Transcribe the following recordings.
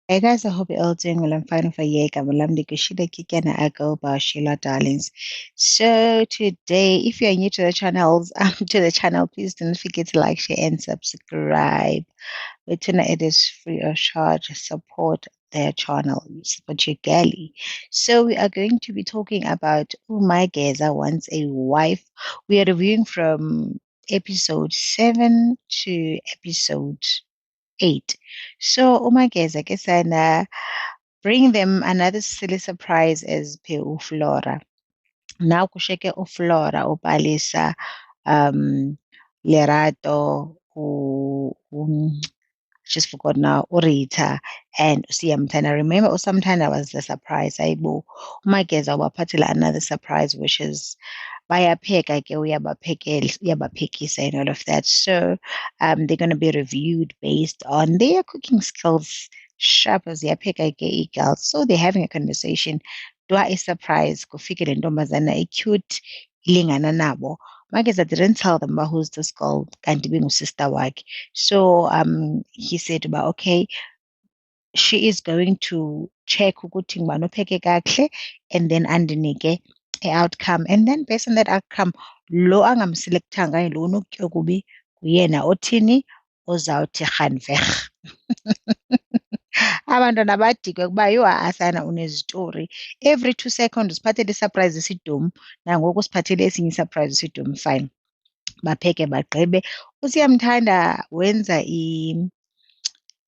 Hey guys, I hope you're all doing well. I'm fine for you. I'm Lamdi Kushida Kikana Ako Bashila Darlings. So today, if you're new to the channels, please don't forget to like, share, and subscribe. Bettina, it is free of charge. Support their channel. Support your galley. So we are going to be talking about Umay Geza Wants a Wife. We are reviewing from episode 7 to episode 8. So Umageza Kesana bring them another silly surprise as pe uFlora. Now kusheke uFlora upalisa Lerato just forgot now Urita and Usiyamtana. Remember Usamtana was the surprise. Aibu Umageza wapatila another surprise which is bayapheka ke uyabaphekisa and all of that. So they're going to be reviewed based on their cooking skills. Sharp as ziyapheka ke girls. So they're having a conversation. Dwa is surprise kufike le ntombazana cute ilingana nabo. Mageza didn't tell them about who's this girl kanti sister wakhe. So he said about okay, she is going to check ukuthi ngubani opheke kahle and then andinike outcome, and then based on that outcome lo angamselektanga lo unokutya okubi nguyena othini ozawuthi rhanvech. Abantwana badikwe kuba yho asana unezitori every 2 seconds usiphathele isurprise esidumu nangoku usiphathele esinye isurprise esidumu. Fine, bapheke bagqibe. Usiyamthanda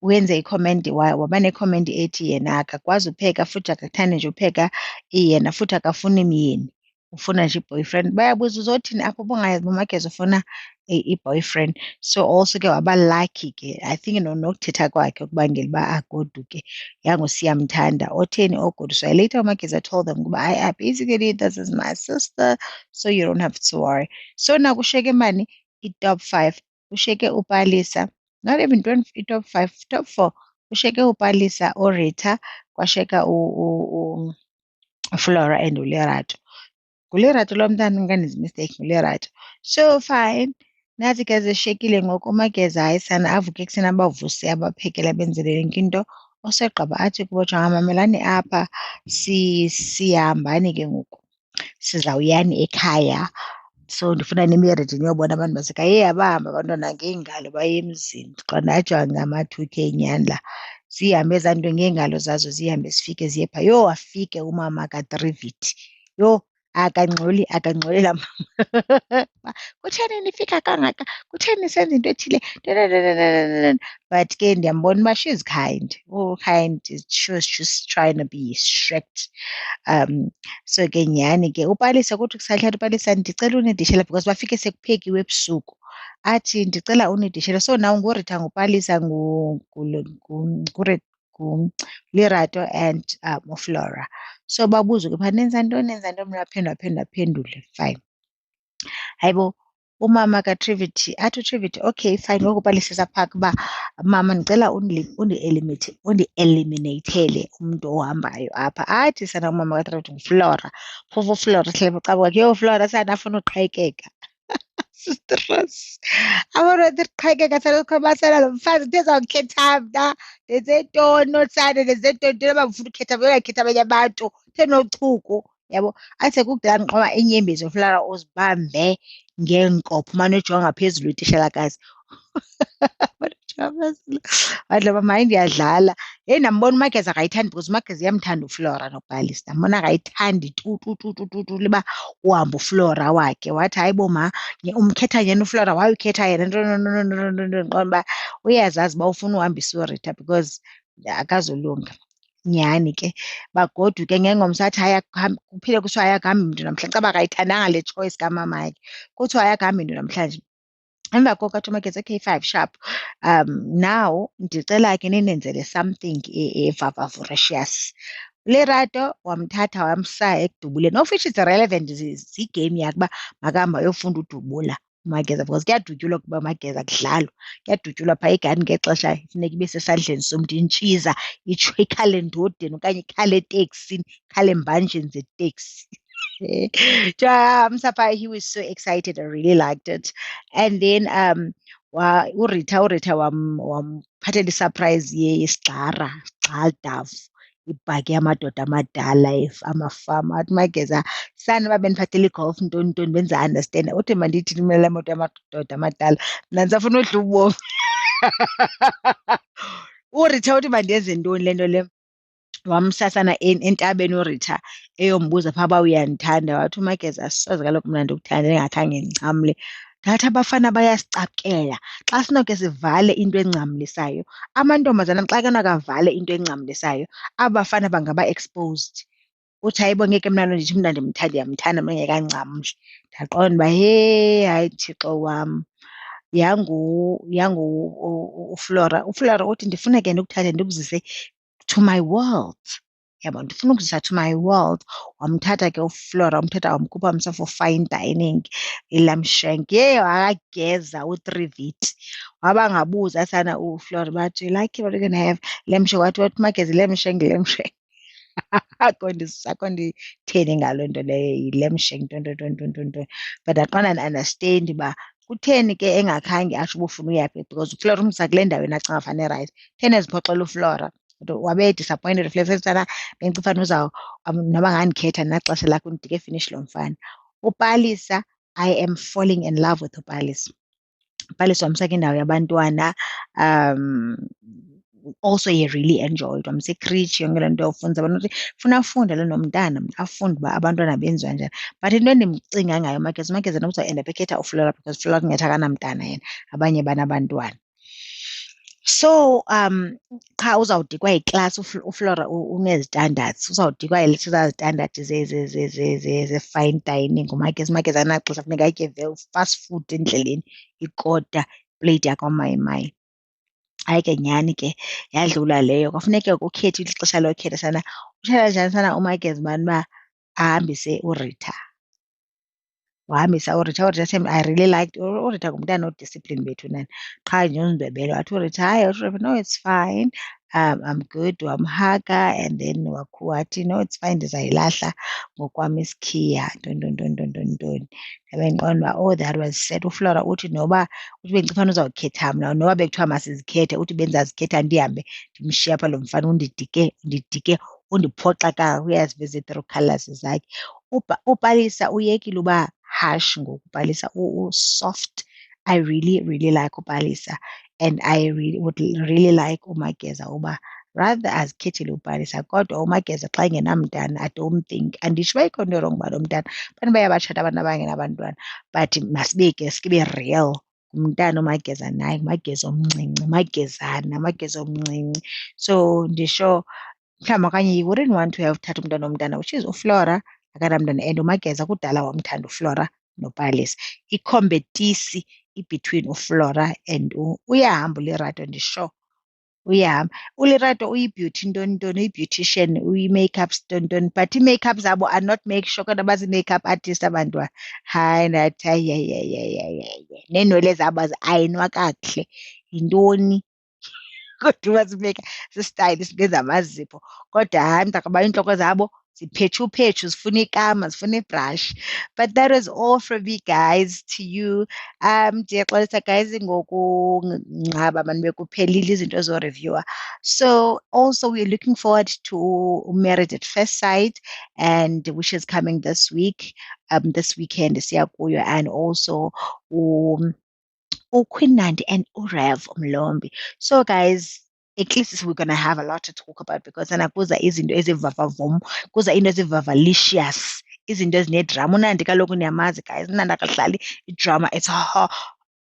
wenze icomment waba necomment ethi yena akakwazi upheka futhi akathandi nje upheka yena futhi akafuni myeni, ufuna nje i-boyfriend. Bayabuza uzothini apho ubungayazi uMageza ufuna i-boyfriend. So also ke waba lucky ke, I think nokuthetha kwakhe ukubangela uba agoduke yangusiyamthanda otheni ogodu. So later uMageza told them ukuba basically this is my sister, so you don't have to worry. So nakushiyeke mani i-top 5 kushiyeke uPalisa, not even top 5, top 4. Kushiyeke uPalisa, uRita, kwashiyeka uFlora and uLerato. NguLerato lo mntana ungenza mistake, nguLerato. So fine, nathi ke zishiyekile ngoku uMageza hayi sana avuke ekuseni abavuse abaphekele abenzele yonke into. Osegqiba athi kubo jonga mamelani apha sihambani ke ngoku sizawuyani ekhaya. So ndifuna nimiredi niyobona abantu basekhaya. Abahamba abantwana ngeengalo baye emzini. Xa ndajonga ngama-2K nyhani la zihambe ezaa nto ngeengalo zazo zihambe zifike ziye phaa. Yho, afike umama ka-3 yho, akangxoli laa mama. Kutheni nifika kangaka? Kutheni nisenza into ethile? But ke ndiyambona uba she's kind. Oh, kind. She was just trying to be strict. So ke nyhani ke uPalisa kuthi kusahlala uPalisa, ndicela unidishela because bafike sekuphekiwe ebusuku. Athi ndicela unidishela. So now nguRita nguPalisa nguLerato and uFlora. So babuza ke phaa nenza ntoni aphendula aphendule. Fine. Hayibo umama kaTrivity athi uTrivity okay fine, ngoku uPalisa sapha uba mama ndicela undi-eliminatele umntu ohambayo apha. Athi sana umama kaTrivity nguFlora. Phofu uFlora sihlebe ucaba kwakhe, yho Flora sana afuna uqhayekeka. Sistress. Abona ndiqhayekeka sana ukhobasela lo mfazi into ezawukhetha mna. Ndenze ntoni osana, ndenze ntoni ntoba ngifuna ukhetha mna, uyakhetha abanye abantu thenochuku, yabo. Athi kukudala ndiqoba iinyembezi uFlora uzibambe ngeenkopho umane ujonga ngaphezulu utitshalakazi. Wadla mama hayi ndiyadlala. Heyi ndambona uMageza akayithandi because uMageza uyamthanda uFlora noPalisa. Ndambona akayithandi tu liba uhamba uFlora wakhe. Wathi hayi bo ma umkhetha yena uFlora, why ukhetha yena? Ndiqonda uba uyazazi uba ufuna uhambisa uRita because akazolunga. Nyhani ke bagoduke ngengomso athi hayi kuphile kuthiwa hayi akuhambi mntu namhlanje. Caba akayithandanga le choice kamama yakhe. Kuthiwa hayi akuhambi mntu namhlanje. Emva koko athi uMageza okay 5 sharp. Now ndicela ke ninenzele something evavavoricious. uLerato wamthatha wamsa ekudubuleni, of which is relevant zigame yakhe uba makahamba ayofunda udubula uMageza because kuyadutyulwa ukuba uMageza kudlalwa. Kuyadutyulwa phaa igani ngexesha funeka ibe sesandleni somntu intshiza itsho ikhale endodeni okanye ikhale eteksini, ikhale embanjeni zeteksi. He was so excited. I really liked it. And then uRita wamphathela isurprise yesigxara igxaldavu ibhaki yamadoda amadala amafama athi Mageza sana uba bendiphathele igolf ntoni ntoni benza understand uthi mandithi ndimele le moto yamadoda amadala mna ndisafuna udla ubomi. uRita uthi mandenze ntoni le nto le wamsasana entabeni uRita eyombuza phaa uba uyandithanda wathi uMageza asoze kaloku mna ndikuthanda ndingakhange ndincamle. Ngathi abafana bayasicapukela xa sinoke sivale into encamlisayo amantombazana xa kenokavale into encamlisayo aba bafana bangaba exposed. Uthi hayibo ngeke mna lo ndithi mna ndiyamthanda mna engekancamli. Ndaqonda uba hayi Thixo wam uFlora. UFlora uthi ndifuna ke ndikuthathe ndikuzise to my world. Yabo ndifuna ukuzisa to my world. Wamthatha ke uFlora wamthatha wamkhupha wamsa for fine dining eLamshank. Wakageza u3vit wabangabuza sana uFlora bathi you like what you gonna have Lamshank wathi Mageza Lamshank akonditheni ngaloo nto leyo yiLamshank ntonto but aqonda understand uba kutheni ke engakhange atsho uba ufuna uyaphi because uFlora umsa kule ndawo yena acinga fane right theni eziphoxela uFlora wabe disappointed uFlora sana bengicifana noba ngandikhetha naxesha lakho ndike finish lo mfana. uPalisa I am falling in love with uPalisa. uPalisa wamsa kwindawo yabantwana also he really enjoyed wamsekritshi yonke le nto yofunza abantu ukuthi funa afunde lo nomntana afunde uba abantwana benziwa njani but into endimcinga ngayo uMageza nokuzawuenda bekhetha uFlora because uFlora kungetha akanamntana yena abanye banabantwana. So cha uzawudikwa yiklasi uFlora unezitandards uzawudikwa zezaa-standards ze-fine dining uMageza anaxesha funeka atye fast food endleleni ikota plate yakwaMayimayi. Hayi ke nyhani ke yadlula leyo kwafuneka ukhethe ixesha lokhetha sana utshela njani sana uMageza ubani uba ahambise uRita. Wahambisa uRita said I really liked uRita ngumntana odiscipline bethu nani qha nje uzindwebele wathi uRita hayi no it's fine I'm good wamhaka and then wathi no it's fine ndizayilahla ngokwami isikhiya ntoni. Ndabe ndiqonda uba oh that was sad. uFlora uthi noba uthi bendicifana uzawukhetha mna noba bekuthiwa masizikhethe uthi bendizazikhetha ndihambe ndimshiya apha lo mfana undidike undiphoxa uyazivisit through colours zakhe. uPalisa uyekile uba harsh ngoku uPalisa soft. I really like uPalisa and I would really like uMageza uba rather azikhethile uPalisa kodwa uMageza xa engenamntana I don't think anditsho uba ikho nto wrong uba lo mntana abantu bayabatshata abantu abangenabantwana but sibe real ngumntana uMageza naye Mageza omncinci Mageza omncinci. So ndisho mhlawumbi okanye you wouldn't want to have thatha umntana which is uFlora akanamntana and uMageza kudala wamthanda uFlora noPalisa. Ikhompetisi between uFlora and uyahamba uLerato ndisho uyahamba. uLerato uyi-beauty ntoni uyi-beautician uyi-makeup ntoni but ii-makeup zabo are not make sure kodwa bazi-makeup artist abantwana. Hayi ndathi hayi neenwele zabo ayinwa kakuhle yintoni kodwa bazimeka sistayile singenza amazipho kodwa hayi mntakabayo iintloko zabo ziphetshuphetshu zifuna ikama zifuna ibrush. But that was all from me guys to you. Ndiyaxolisa guys ngokunqaba mani bekuphelile izinto zoreviewer. So also we're looking forward to Married at First Sight and which is coming this week, this weekend siya kuyo and also uQueen Nandi and uRev Mlombi. So guys, at least we're going to have a lot to talk about because kuza izinto ezivavavum, kuza into ezivavalicious, izinto ezinedrama. uNandi kaloku niyamazi guys, uNandi akahlali idrama. It's her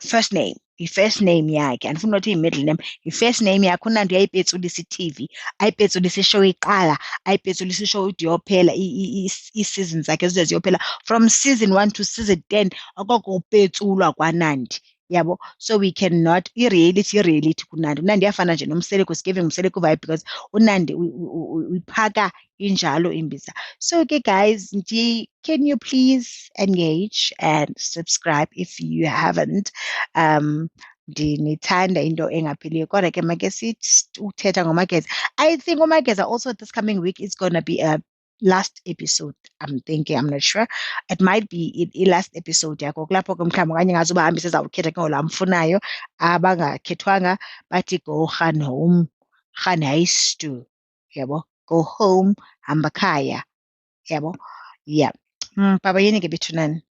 first name, i-first name yakhe andifuna nothi i-middle name, i-first name yakhe. uNandi uyayipetsulisa i-TV, ayipetsulisa ishow iqala, ayipetsulisa ishow ide iyophela, ii-season zakhe zize ziyophela from season 1 to season 10 akokupetsulwa kwaNandi. Yabo, so we cannot i-reality kuNandi. uNandi iyafana nje nomseleko, sigiving umseleko vibe because uNandi uyiphaka injalo imbiza. So okay guys, can you please engage and subscribe if you haven't? Ndinithanda into engapheliyo kodwa ke make sithi uthetha ngoMageza. I think uMageza also this coming week is gonna be a last episode. I'm thinking, I'm not sure. It might be last episode yakho kulapho ke mhlawumbi okanye ngazubahambisa ezawukhetha ke ngola mfunayo abangakhethwanga bathi go run home Gaan huis toe. Yabo. Go home, hamba khaya. Yabo. Yeah. Baba yini ke bethunani?